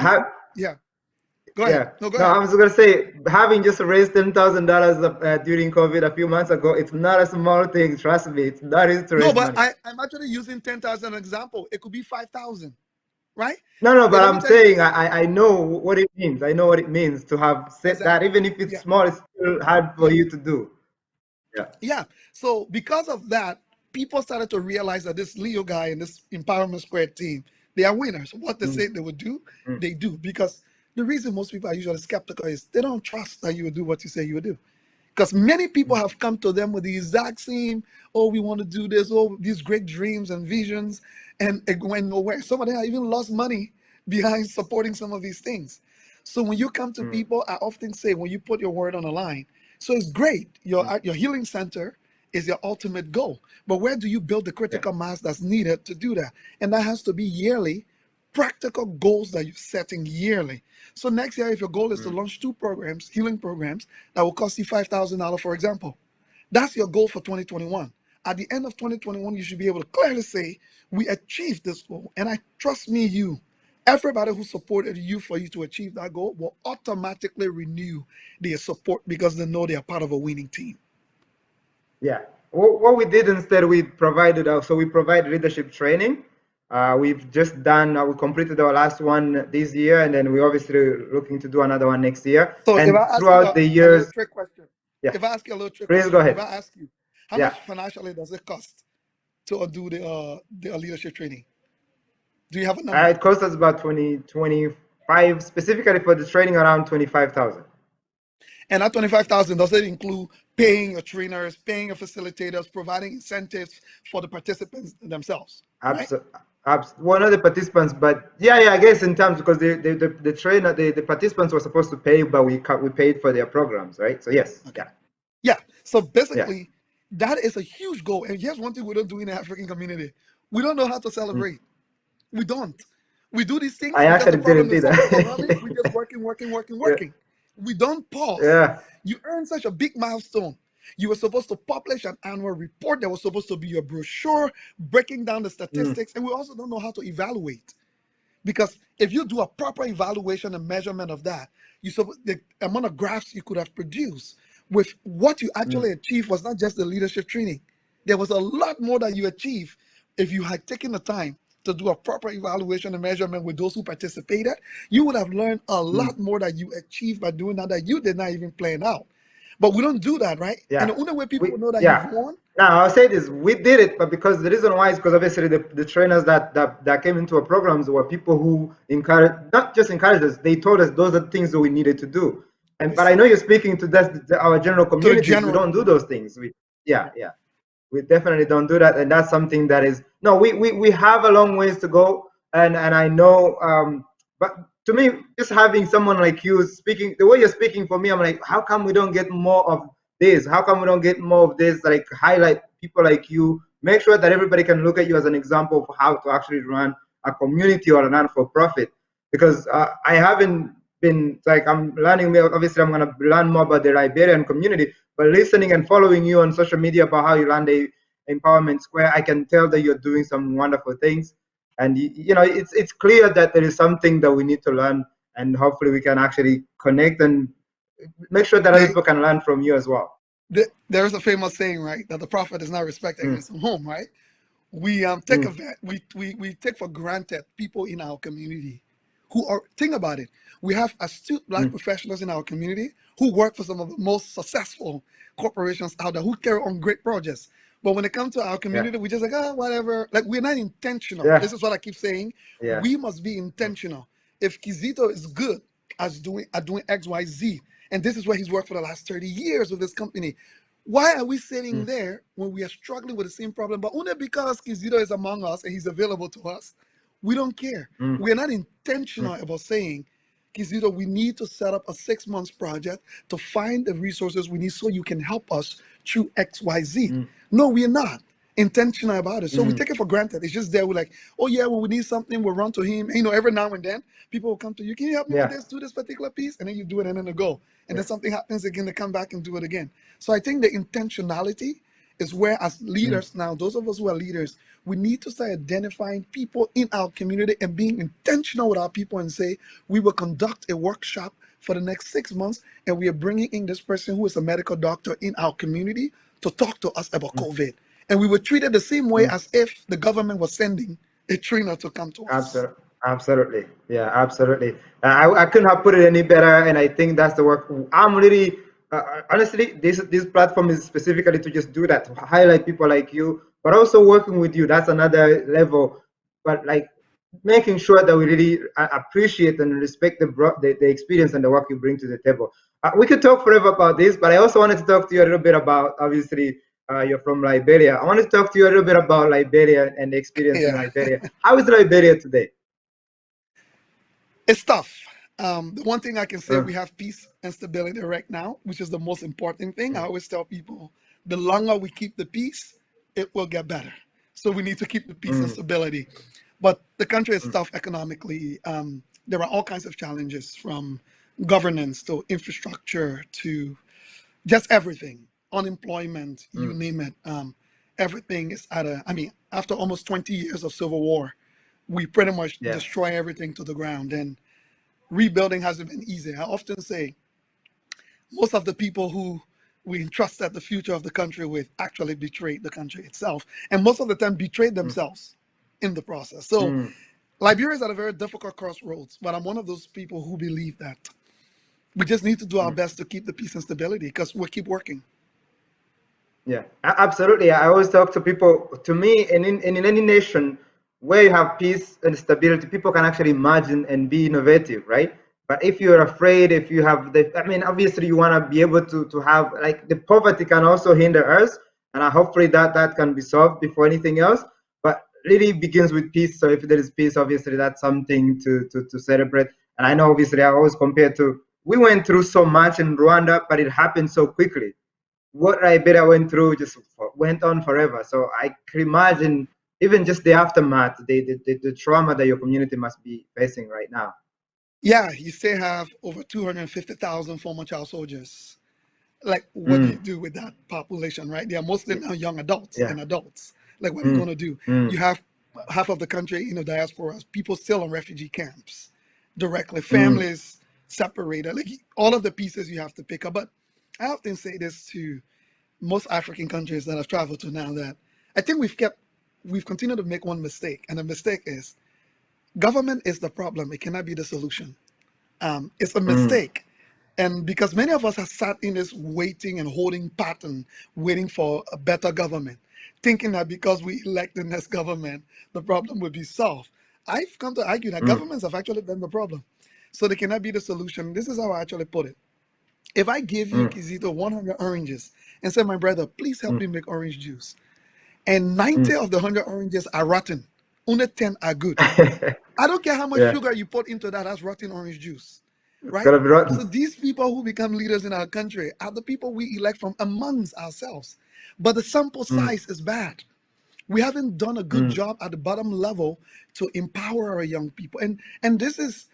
Go ahead. No, I was going to say, having just raised $10,000 during COVID a few months ago, it's not a small thing. Trust me, it's not easy to raise money. I'm actually using 10,000 as an example. It could be 5,000, right? No, but I'm saying I know what it means. I know what it means to have set that. Even if it's small, it's still hard for you to do. So because of that, people started to realize that this Leo guy and this Empowerment Squared team, they are winners. What they say they would do, they do. Because the reason most people are usually skeptical is they don't trust that you would do what you say you would do. Because many people have come to them with the exact same, oh, we want to do this, oh, these great dreams and visions, and it went nowhere. Some of them have even lost money behind supporting some of these things. So when you come to people, I often say, when you put your word on the line, so it's great, your healing center is your ultimate goal. But where do you build the critical mass that's needed to do that? And that has to be yearly, practical goals that you're setting yearly. So next year, if your goal is to launch 2 programs, healing programs, that will cost you $5,000, for example, That's your goal for 2021. At the end of 2021, you should be able to clearly say, we achieved this goal. And I trust me, everybody who supported you for you to achieve that goal will automatically renew their support because they know they are part of a winning team. Yeah. What we did instead, we provided, so we provide leadership training. We've just done, we completed our last one this year, and then we're obviously looking to do another one next year. So and if I ask throughout you the years, a little trick question, yeah. if I ask you a little trick Please question, go ahead. if I ask you, how Yeah. much financially does it cost to do the leadership training? Do you have a number? It costs us about 25, specifically for the training, around 25,000. And that 25,000, does it include paying your trainers, paying your facilitators, providing incentives for the participants themselves? Right? Well, not the participants, but yeah, I guess in terms, because the trainer, the participants were supposed to pay, but we paid for their programs, right? So yes, okay. Yeah. So basically, that is a huge goal. And here's one thing we don't do in the African community: we don't know how to celebrate. We don't. We do these things. I actually didn't do that. We're just working. We don't pause. Yeah. You earn such a big milestone. You were supposed to publish an annual report that was supposed to be a brochure breaking down the statistics, and we also don't know how to evaluate. Because if you do a proper evaluation and measurement of that, the amount of graphs you could have produced with what you actually achieved was not just the leadership training. There was a lot more that you achieved if you had taken the time to do a proper evaluation and measurement with those who participated. You would have learned a lot more that you achieved by doing that you did not even plan out. But we don't do that, right? Yeah. And the only way people will know that you've won. Now, I'll say this: we did it, but because the reason why is because obviously the trainers that came into our programs were people who not just encouraged us, they told us those are the things that we needed to do. But I know you're speaking to our general community. We don't do those things. We definitely don't do that, and that's something that is we have a long ways to go, and I know, but to me, just having someone like you speaking the way you're speaking for me, I'm like, how come we don't get more of this? How come we don't get more of this? Like, highlight people like you, make sure that everybody can look at you as an example of how to actually run a community or a non-for-profit. Because I haven't been, like, I'm learning, obviously I'm going to learn more about the Liberian community, but listening and following you on social media about how you run the Empowerment Square, I can tell that you're doing some wonderful things. And it's clear that there is something that we need to learn, and hopefully we can actually connect and make sure that other people can learn from you as well. There's a famous saying, right, that the prophet is not respected in his home, right? We take we take for granted people in our community who are, think about it, we have astute Black professionals in our community who work for some of the most successful corporations out there, who carry on great projects. But when it comes to our community, we just like, whatever. Like, we're not intentional. This is what I keep saying. We must be intentional. If Kizito is good at doing X, Y, Z, and this is where he's worked for the last 30 years with this company, why are we sitting there when we are struggling with the same problem? But only because Kizito is among us and he's available to us, we don't care. We're not intentional about saying, Kizito, we need to set up a 6-month project to find the resources we need so you can help us through X, Y, Z. No, we're not intentional about it. So we take it for granted. It's just there. We're like, oh yeah, when we need something, we'll run to him. And, every now and then people will come to you. Can you help me with this? Do this particular piece? And then you do it and then they go. And then something happens again, they come back and do it again. So I think the intentionality is where, as leaders now, those of us who are leaders, we need to start identifying people in our community and being intentional with our people and say, we will conduct a workshop for the next 6 months, and we are bringing in this person who is a medical doctor in our community to talk to us about COVID. And we were treated the same way as if the government was sending a trainer to come to us. Absolutely. Yeah, absolutely. I couldn't have put it any better, and I think that's the work. I'm really, honestly, this platform is specifically to just do that, to highlight people like you, but also working with you. That's another level. But like, making sure that we really appreciate and respect the experience and the work you bring to the table. We could talk forever about this, but I also wanted to talk to you a little bit about, obviously, you're from Liberia. I wanted to talk to you a little bit about Liberia and the experience in Liberia. How is Liberia today? It's tough. The one thing I can say, we have peace and stability right now, which is the most important thing. I always tell people, the longer we keep the peace, it will get better. So we need to keep the peace and stability. But the country is tough economically. There are all kinds of challenges, from governance to infrastructure to just everything. unemployment, you name it. Everything is after almost 20 years of civil war, we pretty much destroy everything to the ground, and rebuilding hasn't been easy. I often say most of the people who we entrusted the future of the country with actually betrayed the country itself, and most of the time betrayed themselves in the process. So Liberia is at a very difficult crossroads, but I'm one of those people who believe that we just need to do our best to keep the peace and stability, because we'll keep working. Yeah, absolutely. I always talk to people. To me, in any nation where you have peace and stability, people can actually imagine and be innovative, right? But if you're afraid, if you have obviously you want to be able to have, like, the poverty can also hinder us, and hopefully that can be solved before anything else. But really begins with peace. So if there is peace, obviously that's something to celebrate. And I know, obviously, I always compare to, we went through so much in Rwanda, but it happened so quickly. What Liberia went through just went on forever. So I can imagine even just the aftermath, the trauma that your community must be facing right now. Yeah, you still have over 250,000 former child soldiers. Like, what do you do with that population, right? They are mostly now young adults and adults. Like, what are you going to do? You have half of the country in the diaspora, people still in refugee camps, directly, families separated, like all of the pieces you have to pick up. But I often say this to most African countries that I've traveled to now, that I think we've continued to make one mistake, and the mistake is government is the problem. It cannot be the solution. It's a mistake. And because many of us have sat in this waiting and holding pattern, waiting for a better government, thinking that because we elect the next government, the problem will be solved. I've come to argue that governments have actually been the problem. So they cannot be the solution. This is how I actually put it. If I give you, Kizito, 100 oranges and say, my brother, please help me make orange juice, and 90 of the 100 oranges are rotten, only 10 are good. I don't care how much sugar you put into that, that's rotten orange juice, right? So these people who become leaders in our country are the people we elect from amongst ourselves. But the sample size is bad. We haven't done a good job at the bottom level to empower our young people. And this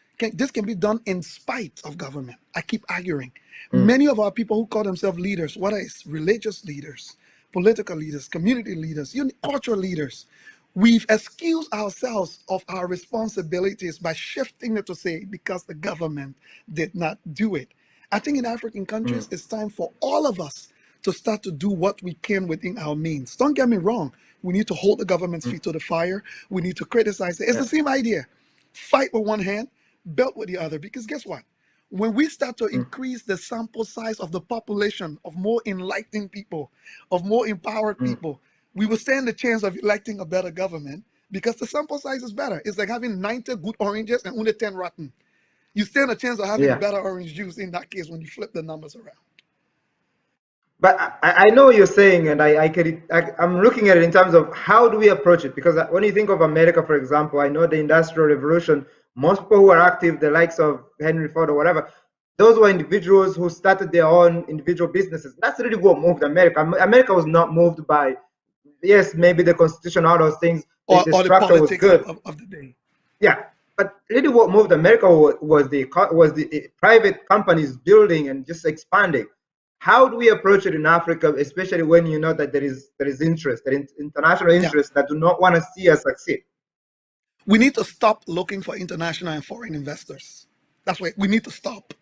can be done in spite of government. I keep arguing. Many of our people who call themselves leaders, whether it's religious leaders, political leaders, community leaders, cultural leaders, we've excused ourselves of our responsibilities by shifting it to say, because the government did not do it. I think in African countries, it's time for all of us to start to do what we can within our means. Don't get me wrong. We need to hold the government's feet to the fire. We need to criticize it. It's the same idea. Fight with one hand, belt with the other. Because guess what? When we start to increase the sample size of the population of more enlightened people, of more empowered people, we will stand the chance of electing a better government, because the sample size is better. It's like having 90 good oranges and only 10 rotten. You stand a chance of having a better orange juice in that case when you flip the numbers around. But I know what you're saying, and I'm looking at it in terms of how do we approach it? Because when you think of America, for example, I know the Industrial Revolution, most people who are active, the likes of Henry Ford or whatever, those were individuals who started their own individual businesses. That's really what moved America. America was not moved by, yes, maybe the Constitution, all those things, or the the structure was good. Of the day. Yeah, but really what moved America was the private companies building and just expanding. How do we approach it in Africa, especially when you know that there is interest, international interest that do not want to see us succeed? We need to stop looking for international and foreign investors. That's why we need to stop.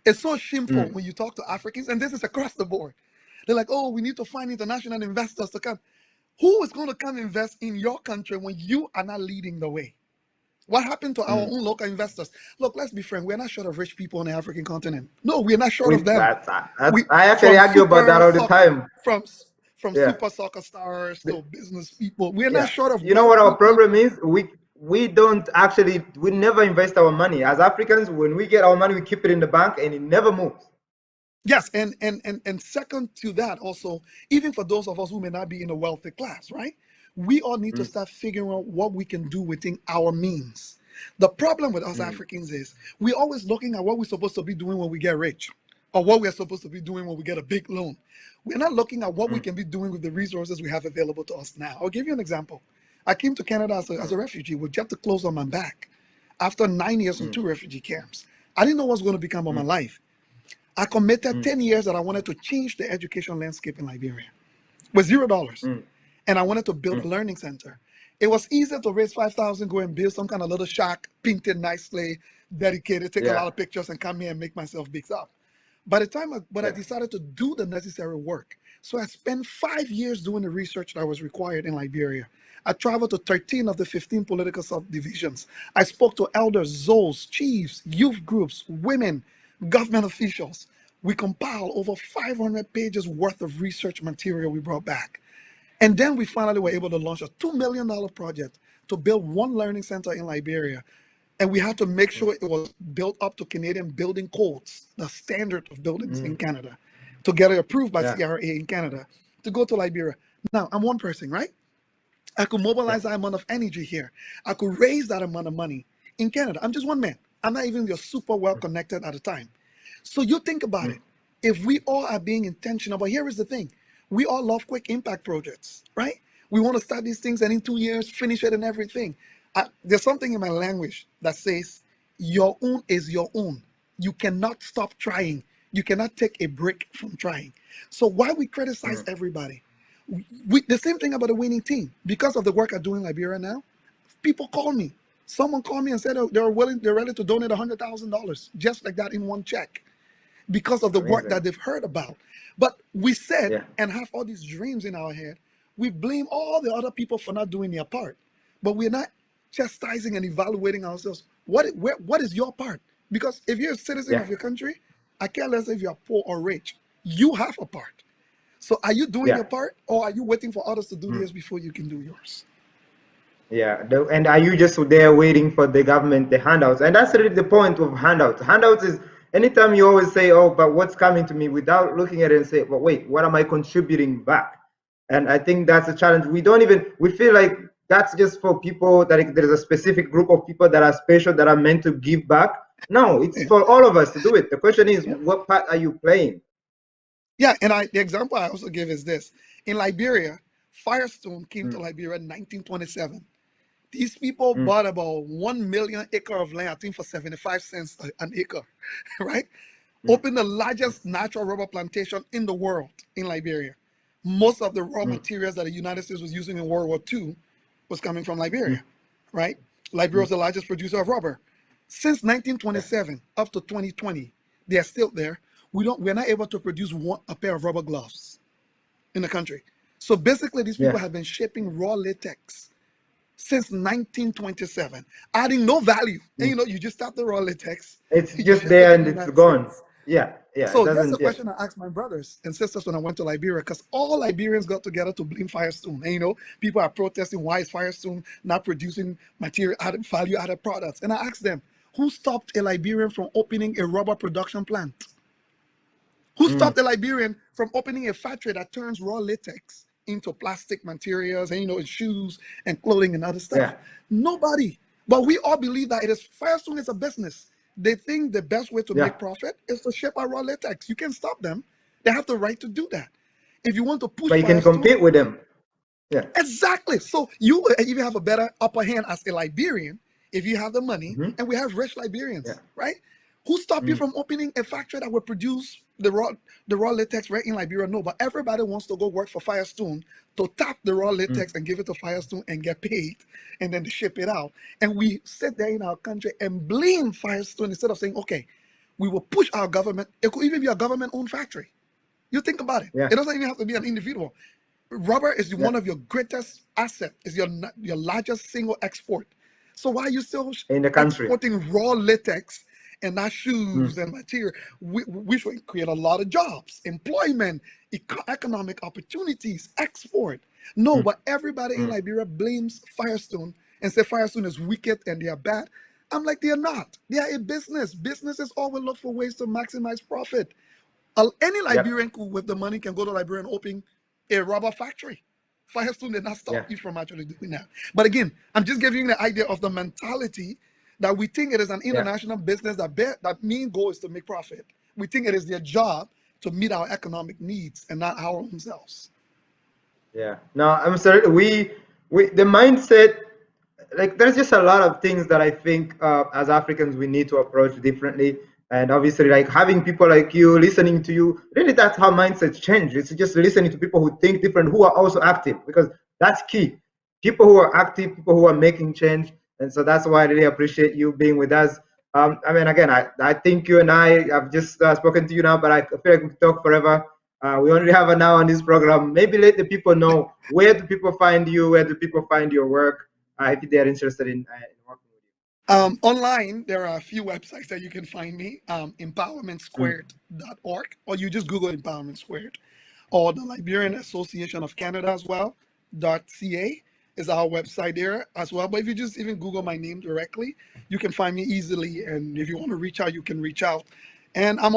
It's so shameful when you talk to Africans, and this is across the board. They're like, oh, we need to find international investors to come. Who is going to come invest in your country when you are not leading the way? What happened to our own local investors? Look, let's be frank. We're not short of rich people on the African continent. No, we're not short of them. I actually argue about that all the time. From super soccer stars to business people, we're not short of. You know what our problem is? We never invest our money. As Africans, when we get our money, we keep it in the bank and it never moves. Yes, and second to that also, even for those of us who may not be in a wealthy class, right? We all need to start figuring out what we can do within our means. The problem with us Africans is we're always looking at what we're supposed to be doing when we get rich, or what we're supposed to be doing when we get a big loan. We're not looking at what we can be doing with the resources we have available to us now. I'll give you an example. I came to Canada as a refugee with just the clothes on my back after 9 years in 2 refugee camps. I didn't know what was going to become of my life. I committed 10 years that I wanted to change the education landscape in Liberia with $0. And I wanted to build a learning center. It was easier to raise 5,000, go and build some kind of little shack, painted nicely, dedicated, take a lot of pictures and come here and make myself big up. By the time I decided to do the necessary work. So I spent 5 years doing the research that was required in Liberia. I traveled to 13 of the 15 political subdivisions. I spoke to elders, zoos, chiefs, youth groups, women, government officials. We compiled over 500 pages worth of research material we brought back. And then we finally were able to launch a $2 million project to build one learning center in Liberia. And we had to make sure it was built up to Canadian building codes, the standard of buildings in Canada, to get it approved by CRA in Canada, to go to Liberia. Now, I'm one person, right? I could mobilize that amount of energy here. I could raise that amount of money in Canada. I'm just one man. I'm not even just super well connected at a time. So you think about it. If we all are being intentional, but here is the thing. We all love quick impact projects, right? We want to start these things and in 2 years, finish it and everything. There's something in my language that says, your own is your own. You cannot stop trying. You cannot take a break from trying. So why we criticize everybody? The same thing about a winning team. Because of the work I do in Liberia now, people call me. Someone called me and said they're ready to donate $100,000 just like that in one check because of the work that they've heard about. But we said and have all these dreams in our head. We blame all the other people for not doing their part, but we're not chastising and evaluating ourselves. What is your part? Because if you're a citizen of your country, I care less if you're poor or rich. You have a part. So are you doing your part, or are you waiting for others to do theirs before you can do yours? Yeah, and are you just there waiting for the government, the handouts? And that's really the point of handouts. Handouts is anytime you always say, oh, but what's coming to me, without looking at it and say, well, wait, what am I contributing back? And I think that's a challenge. We feel like that's just for people, that there's a specific group of people that are special, that are meant to give back. No, it's for all of us to do it. The question is, what part are you playing? Yeah, and the example I also give is this. In Liberia, Firestone came to Liberia in 1927. These people bought about 1 million acre of land, I think for 75 cents an acre, right? Opened the largest natural rubber plantation in the world in Liberia. Most of the raw materials that the United States was using in World War II was coming from Liberia, right? Liberia was the largest producer of rubber. Since 1927 up to 2020, they are still there. We're not able to produce a pair of rubber gloves in the country. So basically, these people have been shipping raw latex since 1927, adding no value. And you just start the raw latex. It's just there and it's gone. Yeah. So that's the question I asked my brothers and sisters when I went to Liberia, because all Liberians got together to blame Firestone. And people are protesting, why is Firestone not producing value-added products? And I asked them, who stopped a Liberian from opening a rubber production plant? Who stopped a Liberian from opening a factory that turns raw latex into plastic materials and shoes and clothing and other stuff? Nobody. But we all believe that Firestone is a business. They think the best way to make profit is to ship our raw latex. You can't stop them. They have the right to do that. If you want to push, but you can compete with them. Yeah, exactly. So you even have a better upper hand as a Liberian if you have the money, and we have rich Liberians, right? Who stopped you from opening a factory that would produce the raw latex right in Liberia? No, but everybody wants to go work for Firestone to tap the raw latex and give it to Firestone and get paid, and then to ship it out. And we sit there in our country and blame Firestone instead of saying, okay, we will push our government. It could even be a government-owned factory. You think about it. It doesn't even have to be an individual. Rubber is one of your greatest assets. Is your largest single export. So why are you still in the country exporting raw latex and not shoes and material? We should create a lot of jobs, employment, economic opportunities, export. No, but everybody in Liberia blames Firestone and say Firestone is wicked and they are bad. I'm like, they're not. They are a business. Businesses always look for ways to maximize profit. Any Liberian with the money can go to Liberia and open a rubber factory. Firestone did not stop you from actually doing that. But again, I'm just giving you the idea of the mentality that we think it is an international business that main goal is to make profit. We think it is their job to meet our economic needs and not our own selves. Yeah. No, I'm sorry. The mindset, like there's just a lot of things that I think as Africans we need to approach differently. And obviously, like having people like you listening to you, really that's how mindsets change. It's just listening to people who think different, who are also active, because that's key. People who are active, people who are making change. And so that's why I really appreciate you being with us. I mean, again, I think you and I have just spoken to you now, but I feel like we could talk forever. We only have an hour on this program. Maybe let the people know, where do people find you? Where do people find your work if they're interested in working with you? Online, there are a few websites that you can find me, empowermentsquared.org, or you just Google Empowerment Squared, or the Liberian Association of Canada as well, .ca is our website there as well. But if you just even Google my name directly, you can find me easily. And if you want to reach out, you can reach out. And I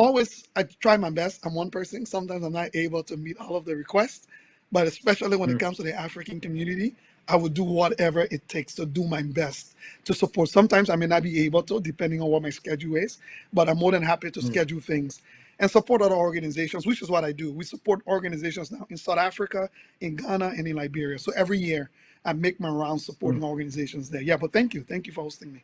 try my best. I'm one person. Sometimes I'm not able to meet all of the requests, but especially when it comes to the African community, I will do whatever it takes to do my best to support. Sometimes I may not be able to, depending on what my schedule is, but I'm more than happy to schedule things and support other organizations, which is what I do. We support organizations now in South Africa, in Ghana, and in Liberia. So every year I make my rounds supporting organizations there. Yeah, but thank you. Thank you for hosting me.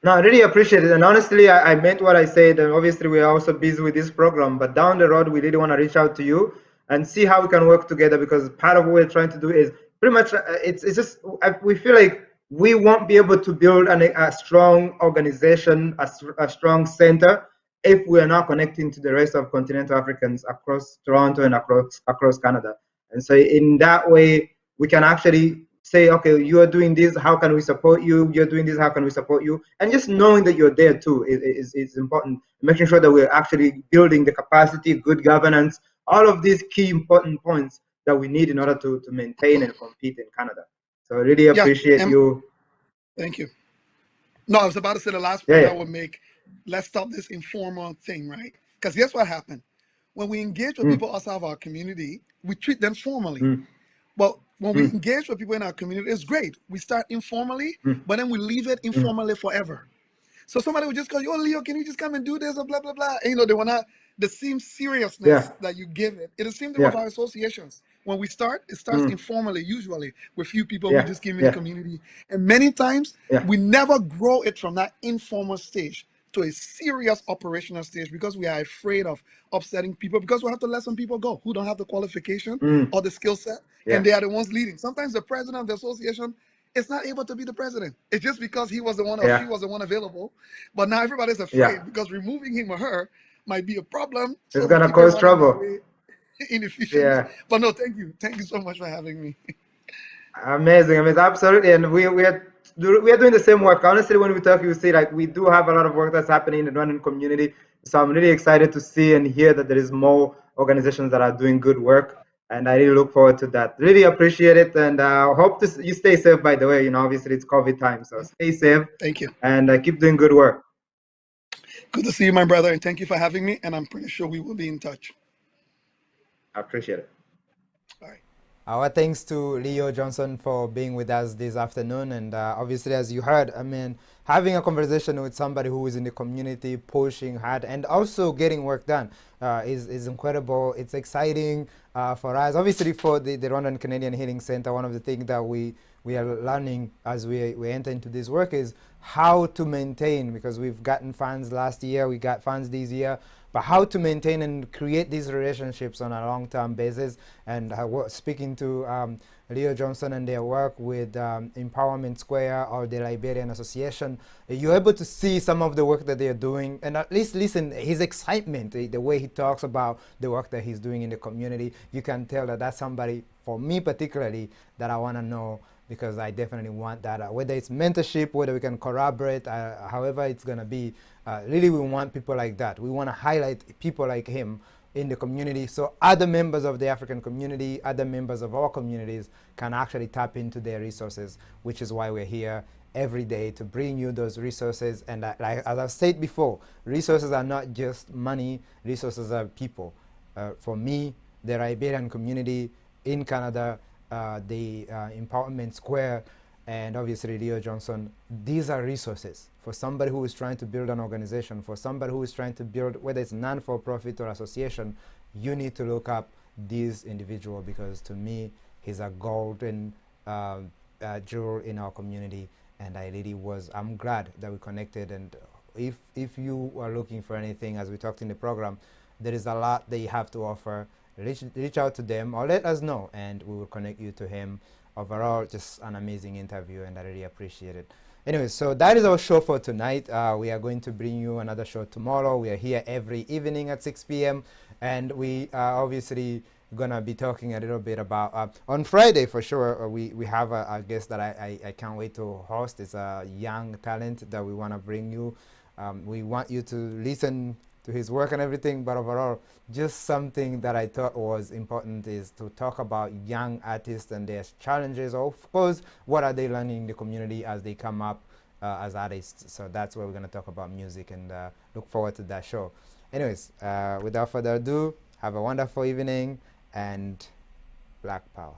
No, I really appreciate it. And honestly, I meant what I said. And obviously, we are also busy with this program. But down the road, we really want to reach out to you and see how we can work together, because part of what we're trying to do is pretty much, it's just, we feel like we won't be able to build a strong organization, a strong center, if we are not connecting to the rest of continental Africans across Toronto and across Canada. And so in that way, we can actually say, okay, you are doing this, how can we support you? You're doing this, how can we support you? And just knowing that you're there too is important. Making sure that we're actually building the capacity, good governance, all of these key important points that we need in order to maintain and compete in Canada. So I really appreciate you. Thank you. No, I was about to say the last point I would make. Let's stop this informal thing, right? Because guess what happened? When we engage with people outside of our community, we treat them formally. But when we engage with people in our community, it's great. We start informally, but then we leave it informally forever. So somebody would just go, "Yo, Leo, can you just come and do this?" or blah, blah, blah. And, they want to, the same seriousness that you give it. It's the same thing with our associations. When we start, it starts informally, usually with few people who just came in the community. And many times, we never grow it from that informal stage to a serious operational stage, because we are afraid of upsetting people, because we have to let some people go who don't have the qualification or the skill set, and they are the ones leading. Sometimes the president of the association is not able to be the president. It's just because he was the one or she was the one available. But now everybody's afraid because removing him or her might be a problem. It's going to cause trouble. Inefficiency. But no, thank you. Thank you so much for having me. Amazing, absolutely. And we are doing the same work. Honestly, when we talk, you see, like, we do have a lot of work that's happening in the Rwandan community. So I'm really excited to see and hear that there is more organizations that are doing good work. And I really look forward to that. Really appreciate it. And hope you stay safe, by the way. Obviously it's COVID time, so stay safe. Thank you. And keep doing good work. Good to see you, my brother. And thank you for having me. And I'm pretty sure we will be in touch. I appreciate it. All right. Our thanks to Leo Johnson for being with us this afternoon. And obviously, as you heard, I mean, having a conversation with somebody who is in the community, pushing hard, and also getting work done is incredible. It's exciting for us. Obviously, for the Rwandan Canadian Healing Center, one of the things that we are learning as we enter into this work is how to maintain, because we've gotten funds last year, we got funds this year, but how to maintain and create these relationships on a long-term basis. And speaking to Leo Johnson and their work with Empowerment Square or the Liberian Association, you're able to see some of the work that they're doing, and at least listen his excitement, the way he talks about the work that he's doing in the community. You can tell that that's somebody, for me particularly, that I want to know, because I definitely want that, whether it's mentorship, whether we can collaborate, however it's going to be. Really, we want people like that. We want to highlight people like him in the community, so other members of the African community, other members of our communities can actually tap into their resources, which is why we're here every day to bring you those resources. And like, as I've said before, resources are not just money, resources are people. For me, the Liberian community in Canada, the Empowerment Square, and obviously Leo Johnson, these are resources for somebody who is trying to build an organization, for somebody who is trying to build, whether it's non-for-profit or association. You need to look up this individual, because to me, he's a golden jewel in our community. And I'm glad that we connected, and if you are looking for anything, as we talked in the program, there is a lot they have to offer. Reach out to them or let us know, and we will connect you to him. Overall, just an amazing interview, and I really appreciate it. Anyway, so that is our show for tonight. We are going to bring you another show tomorrow. We are here every evening at 6 p.m. and we are obviously gonna be talking a little bit about on Friday for sure. We have a guest that I can't wait to host. It's a young talent that we want to bring you. We want you to listen to his work and everything, but overall, just something that I thought was important is to talk about young artists and their challenges. Of course, what are they learning in the community as they come up as artists? So that's where we're going to talk about music, and look forward to that show. Anyways, without further ado, have a wonderful evening, and Black Power.